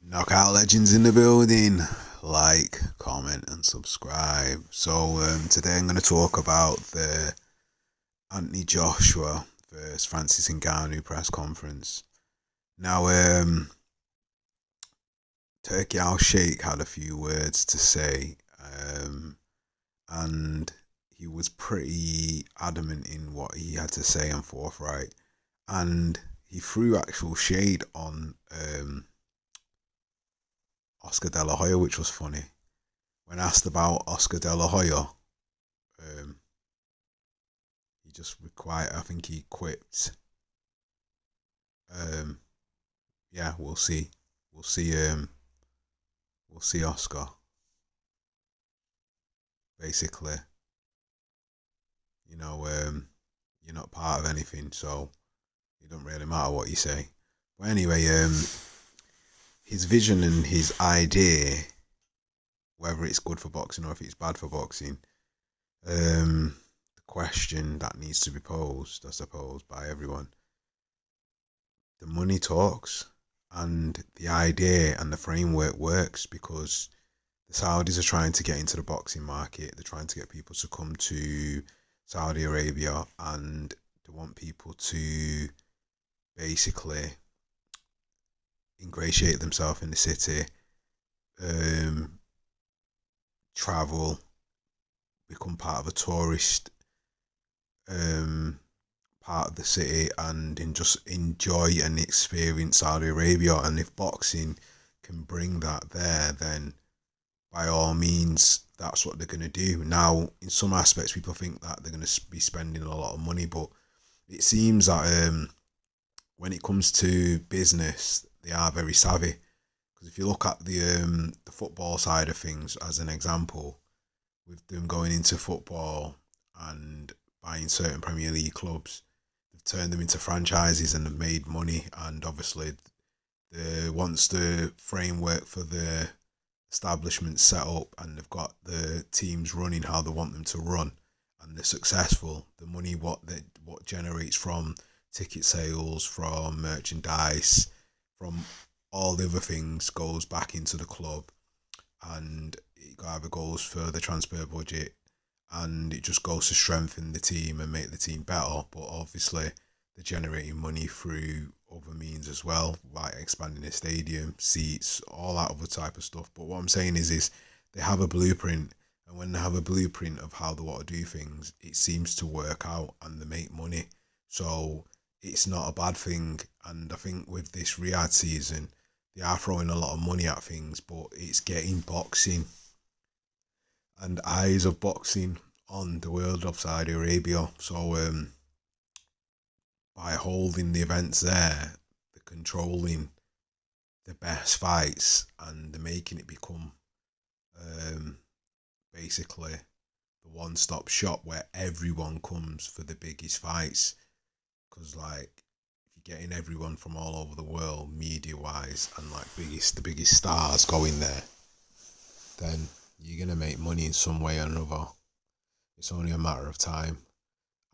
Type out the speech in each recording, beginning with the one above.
Knockout legends in the building. Like, comment, and subscribe. So today I'm going to talk about the Anthony Joshua versus Francis Ngannou press conference. Now, Turkey Al Sheikh had a few words to say, and he was pretty adamant in what he had to say and forthright, and he threw actual shade on Oscar De La Hoya, which was funny. When asked about Oscar De La Hoya, he just required, I think he quipped, yeah, we'll see. We'll see Oscar. Basically, you're not part of anything, so it don't really matter what you say. But anyway, his vision and his idea, whether it's good for boxing or if it's bad for boxing, the question that needs to be posed, I suppose, by everyone. The money talks, and the idea and the framework works because the Saudis are trying to get into the boxing market. They're trying to get people to come to Saudi Arabia, and they want people to basically ingratiate themselves in the city, travel, become part of a tourist part of the city, and just enjoy and experience Saudi Arabia. And if boxing can bring that there, then by all means, that's what they're going to do. Now, in some aspects, people think that they're going to be spending a lot of money, but it seems that when it comes to business, they are very savvy. Because if you look at the football side of things as an example, with them going into football and buying certain Premier League clubs, they've turned them into franchises and have made money. And obviously, once the framework for the establishment set up and they've got the teams running how they want them to run, and they're successful, the money what generates from ticket sales, from merchandise, from all the other things goes back into the club, and it either goes for the transfer budget, and it just goes to strengthen the team and make the team better. But obviously they're generating money through other means as well, like expanding the stadium, seats, all that other type of stuff. But what I'm saying is they have a blueprint, and when they have a blueprint of how they want to do things, it seems to work out and they make money. So it's not a bad thing. And I think with this Riyadh season, they are throwing a lot of money at things, but it's getting boxing and eyes of boxing on the world of Saudi Arabia. So by holding the events there, they're controlling the best fights, and they're making it become basically the one-stop shop where everyone comes for the biggest fights. Because like, if you're getting everyone from all over the world, media-wise, and like the biggest stars going there, then you're gonna make money in some way or another. It's only a matter of time,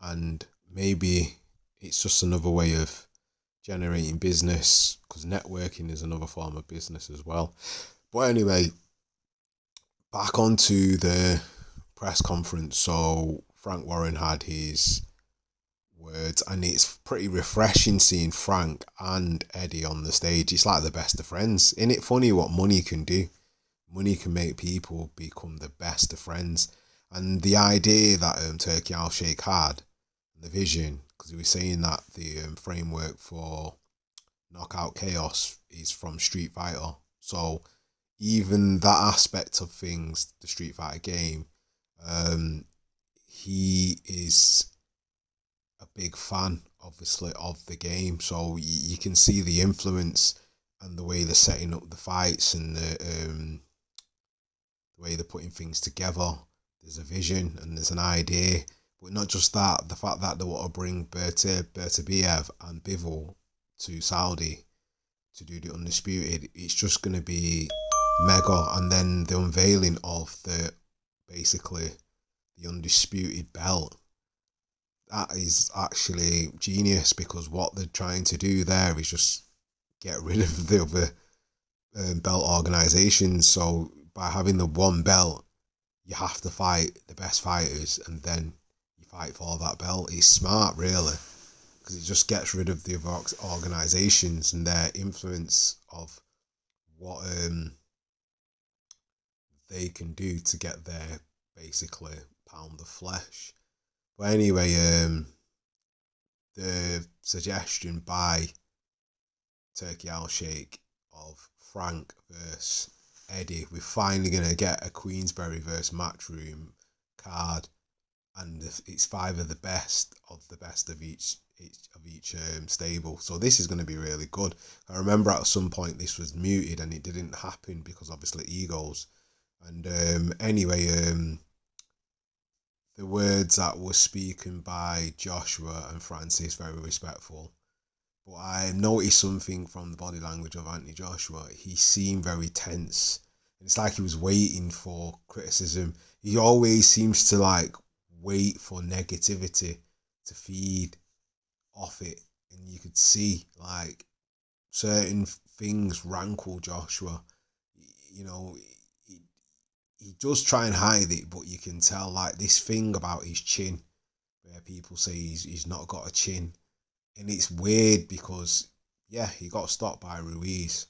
and maybe it's just another way of generating business, because networking is another form of business as well. But anyway, back onto the press conference. So Frank Warren had his words, and it's pretty refreshing seeing Frank and Eddie on the stage. It's like the best of friends. Isn't it funny what money can do? Money can make people become the best of friends. And the idea that Turkey Al Sheikh had, the vision, because he was saying that the framework for Knockout Chaos is from Street Fighter. So even that aspect of things, the Street Fighter game, he is a big fan, obviously, of the game. So you can see the influence and the way they're setting up the fights, and the way they're putting things together. There's a vision and there's an idea. But not just that, the fact that they want to bring Bertabiev and Bivol to Saudi to do the Undisputed, it's just going to be mega. And then the unveiling of basically the Undisputed belt, that is actually genius, because what they're trying to do there is just get rid of the other belt organizations. So by having the one belt, you have to fight the best fighters, and then you fight for that belt. It's smart, really, because it just gets rid of the other organizations and their influence of what they can do to get their basically pound of flesh. But anyway, the suggestion by Turkey Al Sheikh of Frank versus Eddie, we're finally gonna get a Queensberry versus Matchroom card, and it's five of the best of each stable. So this is going to be really good. I remember at some point this was muted and it didn't happen because obviously egos. And anyway, the words that were spoken by Joshua and Francis, very respectful. But I noticed something from the body language of Anthony Joshua. He seemed very tense. It's like he was waiting for criticism. He always seems to like wait for negativity to feed off it. And you could see like certain things rankle Joshua. You know, he does try and hide it, but you can tell like this thing about his chin, where people say he's not got a chin. And it's weird because, yeah, he got stopped by Ruiz.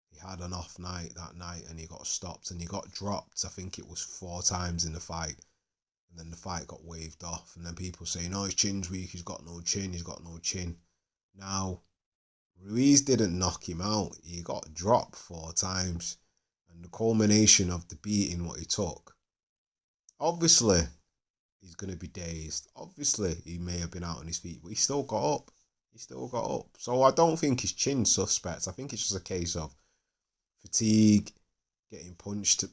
He had an off night that night and he got stopped and he got dropped. I think it was 4 times in the fight. And then the fight got waved off. And then people say, no, his chin's weak. He's got no chin. He's got no chin. Now, Ruiz didn't knock him out. He got dropped 4 times. And the culmination of the beating what he took, obviously, he's going to be dazed. Obviously, he may have been out on his feet, but he still got up. He still got up. So I don't think his chin's suspect. I think it's just a case of fatigue, getting punched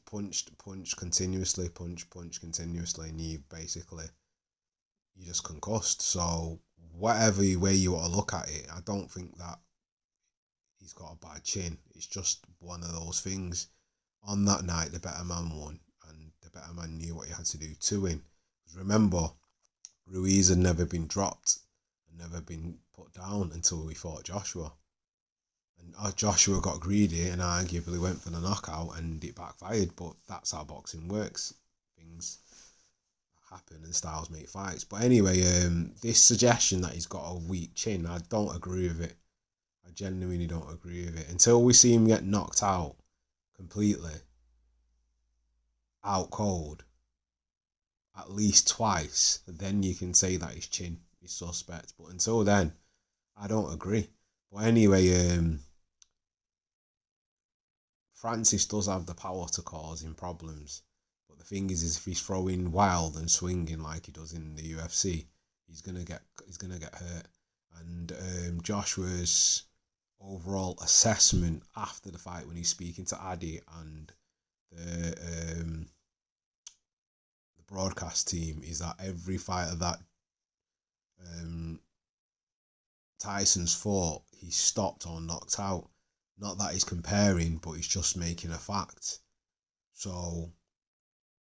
continuously, punch continuously, and you just concussed. So whatever way you want to look at it, I don't think that he's got a bad chin. It's just one of those things. On that night, the better man won, and the better man knew what he had to do to win. Remember, Ruiz had never been dropped and never been put down until we fought Joshua. And Joshua got greedy and arguably went for the knockout and it backfired, but that's how boxing works. Things happen and styles make fights. But anyway, this suggestion that he's got a weak chin, I don't agree with it. I genuinely don't agree with it. Until we see him get knocked out completely, out cold, at least twice, then you can say that his chin is suspect. But until then, I don't agree. But anyway, Francis does have the power to cause him problems. But the thing is if he's throwing wild and swinging like he does in the UFC, he's gonna get hurt. And Joshua's overall assessment after the fight when he's speaking to Addy and the broadcast team is that every fighter that Tyson's fought, he's stopped or knocked out. Not that he's comparing, but he's just making a fact. So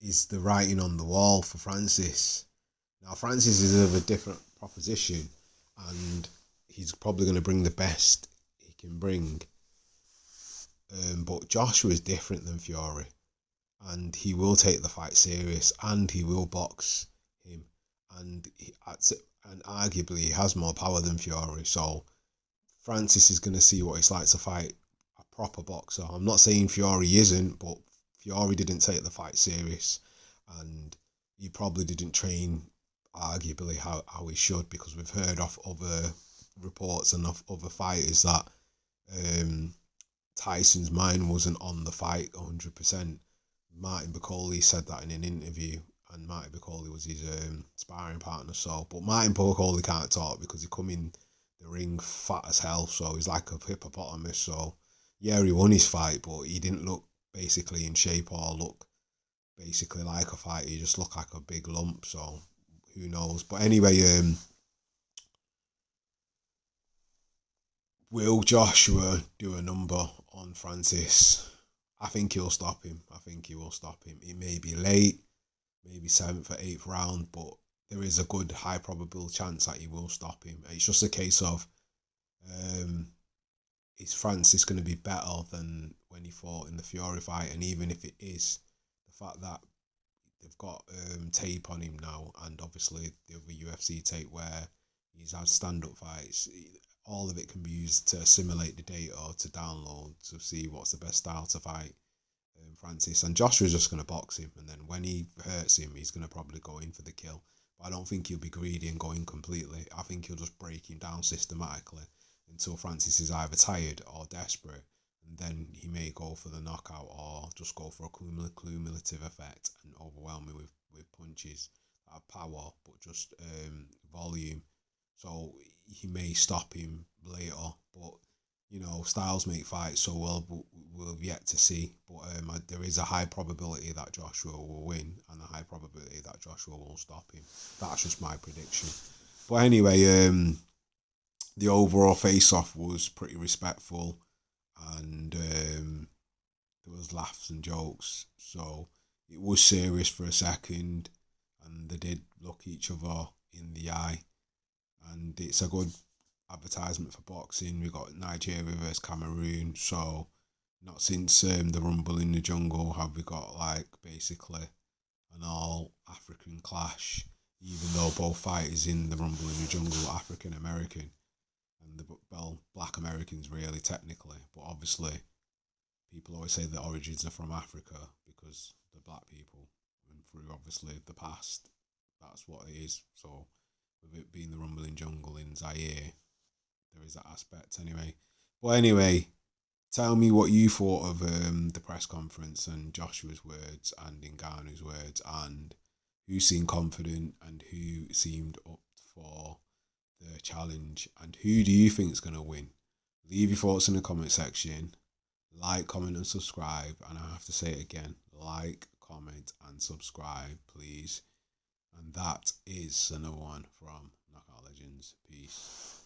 is the writing on the wall for Francis. Now Francis is of a different proposition and he's probably going to bring the best he can bring. But Joshua is different than Fury. And he will take the fight serious and he will box him. And arguably he has more power than Fury. So Francis is going to see what it's like to fight a proper boxer. I'm not saying Fury isn't, but Fury didn't take the fight serious. And he probably didn't train arguably how he should, because we've heard of other reports and of other fighters that Tyson's mind wasn't on the fight 100%. Martin Bacoli said that in an interview, and Martin Bacoli was his sparring partner. So, but Martin Bacoli can't talk because he come in the ring fat as hell, so he's like a hippopotamus. So, yeah, he won his fight, but he didn't look basically in shape or look basically like a fighter. He just looked like a big lump. So, who knows? But anyway, will Joshua do a number on Francis? I think he'll stop him. I think he will stop him. It may be late, maybe 7th or 8th round, but there is a good high probable chance that he will stop him. It's just a case of is Francis going to be better than when fought in the Fury fight, and even if it is, the fact that they've got tape on him now, and obviously the other UFC tape where he's had stand-up fights, all of it can be used to assimilate the data or to download to see what's the best style to fight Francis. And Joshua's just going to box him, and then when he hurts him, he's going to probably go in for the kill. But I don't think he'll be greedy and go in completely. I think he'll just break him down systematically until Francis is either tired or desperate, and then he may go for the knockout or just go for a cumulative effect and overwhelm me with punches that have power but just volume. So he may stop him later, but styles make fights, so we'll yet to see. But there is a high probability that Joshua will win, and a high probability that Joshua will stop him. That's just my prediction. But anyway, the overall face-off was pretty respectful, and there was laughs and jokes. So it was serious for a second, and they did look each other in the eye, and it's a good advertisement for boxing. We got Nigeria versus Cameroon, so not since the Rumble in the Jungle have we got basically an all African clash, even though both fighters in the Rumble in the Jungle are African American, and black Americans really technically, but obviously people always say the origins are from Africa because they're black people, and through obviously the past, that's what it is. So with it being the Rumble in Jungle in Zaire, there is that aspect anyway. But anyway, tell me what you thought of the press conference and Joshua's words and Ngannou's words, and who seemed confident and who seemed up for the challenge, and who do you think is going to win? Leave your thoughts in the comment section. Like, comment and subscribe. And I have to say it again, like, comment and subscribe, please. And that is another one from Knockout Legends. Peace.